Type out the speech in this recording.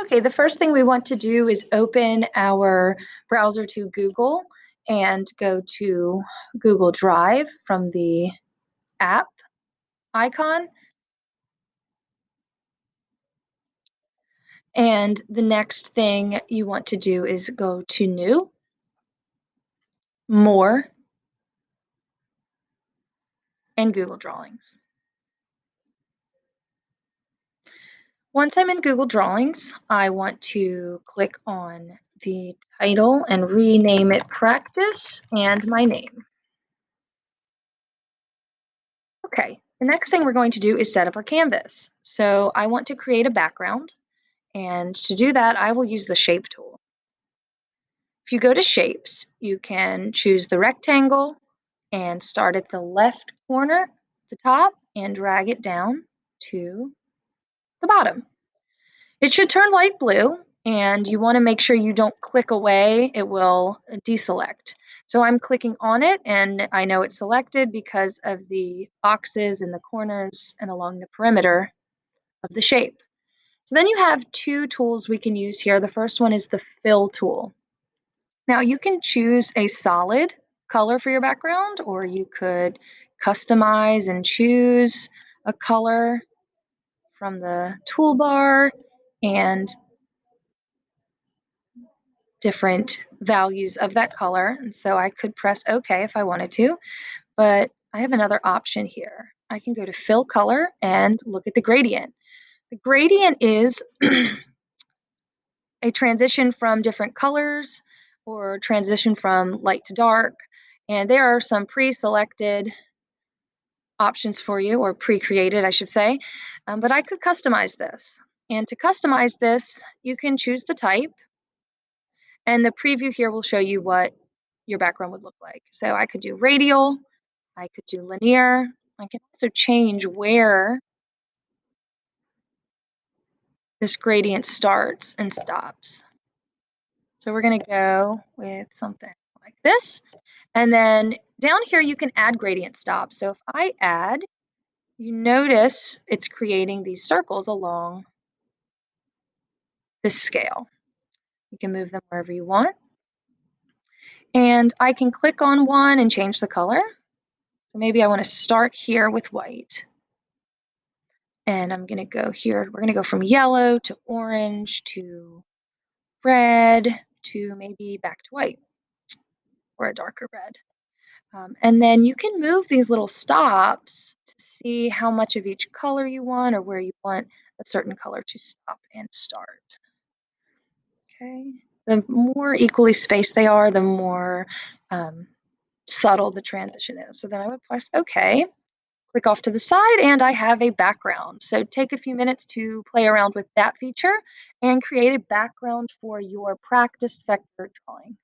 Okay, the first thing we want to do is open our browser to Google and go to Google Drive from the app icon. And the next thing you want to do is go to New, More, and Google Drawings. Once I'm in Google Drawings, I want to click on the title and rename it Practice and my name. Okay, the next thing we're going to do is set up our canvas. So I want to create a background, and to do that, I will use the Shape tool. If you go to Shapes, you can choose the rectangle and start at the left corner, the top, and drag it down to the bottom. It should turn light blue, and you want to make sure you don't click away, it will deselect. So I'm clicking on it, and I know it's selected because of the boxes in the corners and along the perimeter of the shape. So then you have two tools we can use here. The first one is the Fill tool. Now you can choose a solid color for your background, or you could customize and choose a color from the toolbar and different values of that color. And so I could press OK if I wanted to, but I have another option here. I can go to Fill Color and look at the gradient. The gradient is a transition from different colors or transition from light to dark. And there are some pre-selected options for you, or pre-created, I should say. But I could customize this. And to customize this, you can choose the type. And the preview here will show you what your background would look like. So I could do radial, I could do linear. I can also change where this gradient starts and stops. So we're going to go with something like this. And then down here, you can add gradient stops. So if I add, you notice it's creating these circles along this scale. You can move them wherever you want. And I can click on one and change the color. So maybe I want to start here with white. And I'm going to go here. We're going to go from yellow to orange to red to maybe back to white or a darker red. And then you can move these little stops to see how much of each color you want or where you want a certain color to stop and start. Okay. The more equally spaced they are, the more subtle the transition is. So then I would press OK, click off to the side, and I have a background. So take a few minutes to play around with that feature and create a background for your practiced vector drawing.